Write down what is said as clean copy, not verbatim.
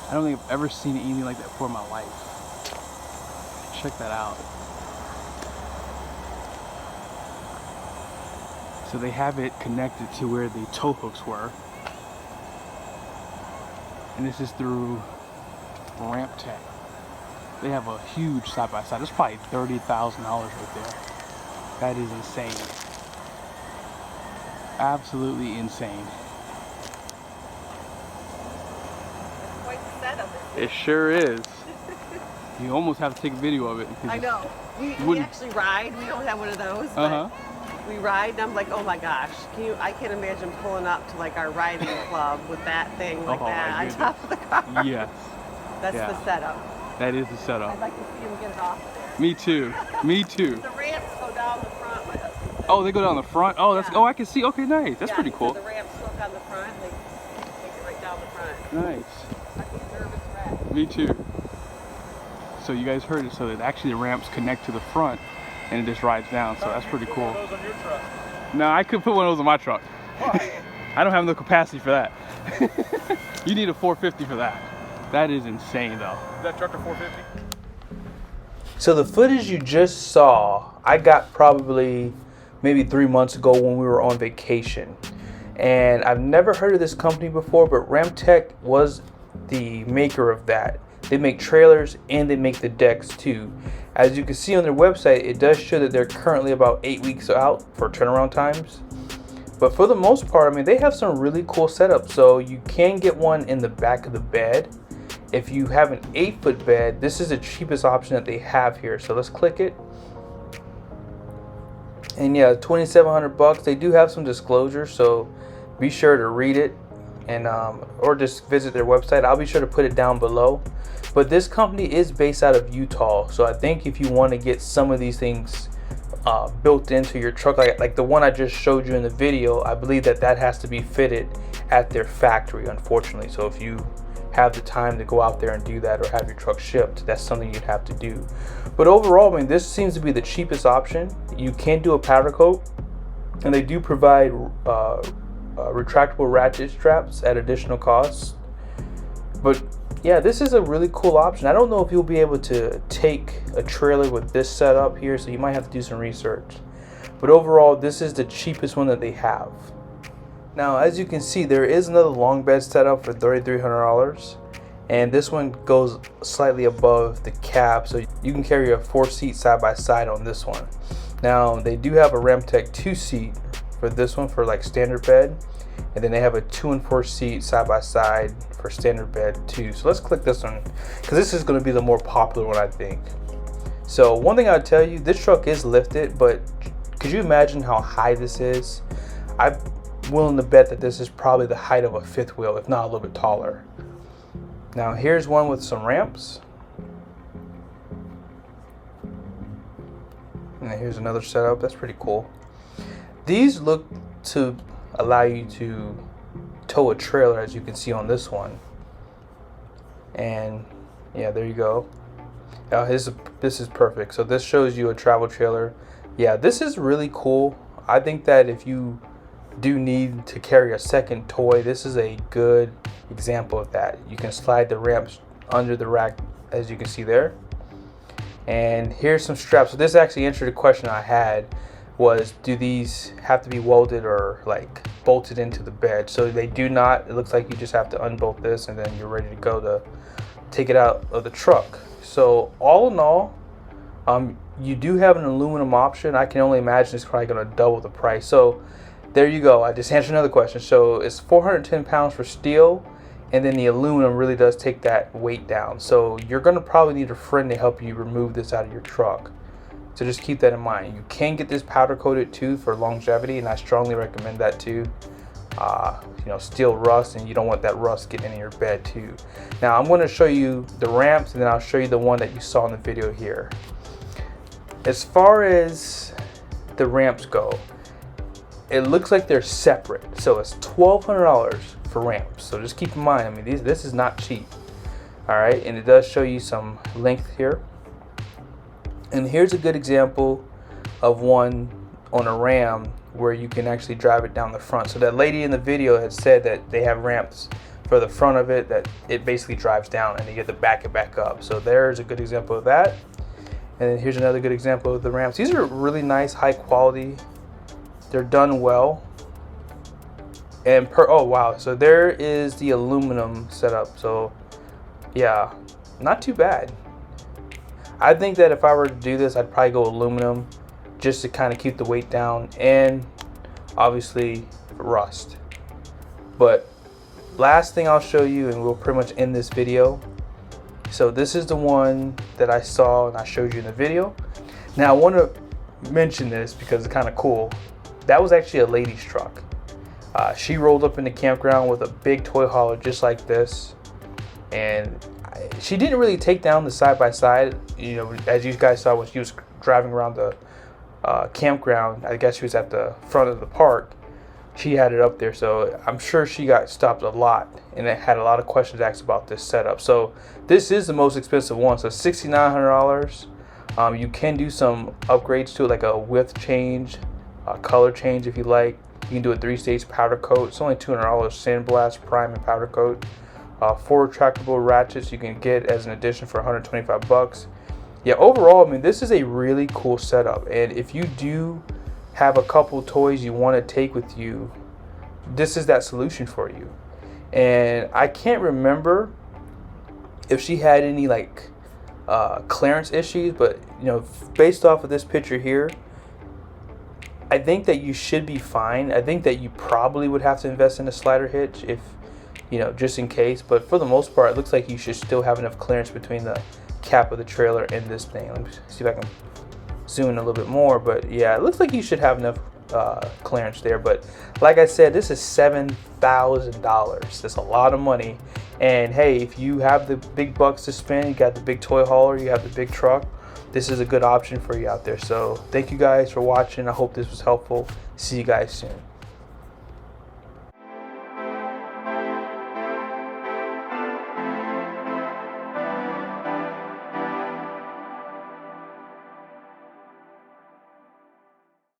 I don't think I've ever seen anything like that before in my life. Check that out. So they have it connected to where the tow hooks were. And this is through Ramp Tech. They have a huge side-by-side. That's probably $30,000 right there. That is insane. Absolutely insane. It's quite the setup. It sure is. You almost have to take a video of it. I know. We actually ride. We don't have one of those. But we ride, and I'm like, oh my gosh, I can't imagine pulling up to like our riding club with that thing like that on top of the car. Yes. That's the setup. That is the setup. I'd like to see him get it off of there. Me too. Me too. The ramps go down the front, my husband said. Oh, they go down the front? Oh, that's I can see. Okay, nice. That's pretty cool. So the ramps hook on the front, they take it right down the front. Nice. I'd be a nervous wreck. Me too. So you guys heard it. So that actually the ramps connect to the front and it just rides down. So that's pretty cool. One of those on your truck. No, I could put one of those on my truck. Why? I don't have no capacity for that. You need a 450 for that. That is insane though. Is that truck a 450? So the footage you just saw, I got probably maybe 3 months ago when we were on vacation. And I've never heard of this company before, but Ramp Tech was the maker of that. They make trailers and they make the decks too. As you can see on their website, it does show that they're currently about 8 weeks out for turnaround times. But for the most part, I mean, they have some really cool setups. So you can get one in the back of the bed. If you have an 8-foot bed, this is the cheapest option that they have here. So let's click it. And yeah, $2,700. They do have some disclosures, so be sure to read it and or just visit their website. I'll be sure to put it down below. But this company is based out of Utah, so I think if you want to get some of these things built into your truck, like the one I just showed you in the video, I believe that has to be fitted at their factory, unfortunately. So if you have the time to go out there and do that or have your truck shipped, that's something you'd have to do. But overall, I mean, this seems to be the cheapest option. You can do a powder coat, and they do provide retractable ratchet straps at additional costs. But yeah, this is a really cool option. I don't know if you'll be able to take a trailer with this setup here, so you might have to do some research. But overall, this is the cheapest one that they have. Now, as you can see, there is another long bed setup for $3,300, and this one goes slightly above the cab, so you can carry a 4-seat side-by-side on this one. Now, they do have a Ramp Tech 2-seat for this one for like standard bed, and then they have a 2 and 4 seat side-by-side for standard bed too. So let's click this one, because this is going to be the more popular one, I think. So one thing I'll tell you, this truck is lifted, but could you imagine how high this is? I'm willing to bet that this is probably the height of a fifth wheel, if not a little bit taller. Now here's one with some ramps, and here's another setup. That's pretty cool. These look to allow you to tow a trailer, as you can see on this one. And yeah, there you go. Now this is perfect. So this shows you a travel trailer. Yeah, this is really cool. I think that if you do need to carry a second toy, this is a good example of that. You can slide the ramps under the rack, as you can see there. And here's some straps. So this actually answered a question I had, was do these have to be welded or like bolted into the bed? So they do not. It looks like you just have to unbolt this and then you're ready to go to take it out of the truck. So all in all, you do have an aluminum option. I can only imagine it's probably going to double the price. So there you go. I just answered another question. So it's 410 pounds for steel, and then the aluminum really does take that weight down. So you're going to probably need a friend to help you remove this out of your truck. So just keep that in mind. You can get this powder coated too for longevity, and I strongly recommend that too. Steel rust, and you don't want that rust getting in your bed too. Now I'm going to show you the ramps, and then I'll show you the one that you saw in the video here. As far as the ramps go, it looks like they're separate. So it's $1,200 for ramps. So just keep in mind, I mean, this is not cheap. All right, and it does show you some length here. And here's a good example of one on a Ram where you can actually drive it down the front. So that lady in the video had said that they have ramps for the front of it that it basically drives down, and you get to back it back up. So there's a good example of that. And then here's another good example of the ramps. These are really nice, high quality. They're done well. And oh wow, so there is the aluminum setup. So yeah, not too bad. I think that if I were to do this, I'd probably go aluminum just to kind of keep the weight down, and obviously rust. But last thing I'll show you, and we'll pretty much end this video. So this is the one that I saw and I showed you in the video. Now I want to mention this because it's kind of cool. That was actually a lady's truck. She rolled up in the campground with a big toy hauler just like this, and she didn't really take down the side-by-side. You know, as you guys saw when she was driving around the campground, I guess she was at the front of the park, she had it up there. So I'm sure she got stopped a lot, and it had a lot of questions asked about this setup. So this is the most expensive one, so $6,900. You can do some upgrades to it, like a width change, a color change if you like. You can do a 3-stage powder coat. It's only $200. Sandblast, prime, and powder coat. 4 retractable ratchets you can get as an addition for $125. Yeah, overall, I mean, this is a really cool setup. And if you do have a couple toys you want to take with you, this is that solution for you. And I can't remember if she had any like clearance issues, but you know, based off of this picture here, I think that you should be fine. I think that you probably would have to invest in a slider hitch if, you know, just in case. But for the most part, it looks like you should still have enough clearance between the cap of the trailer and this thing. Let me see if I can zoom in a little bit more. But yeah, it looks like you should have enough clearance there. But like I said, this is $7,000. That's a lot of money. And hey, if you have the big bucks to spend, you got the big toy hauler, you have the big truck, this is a good option for you out there. So thank you guys for watching. I hope this was helpful. See you guys soon.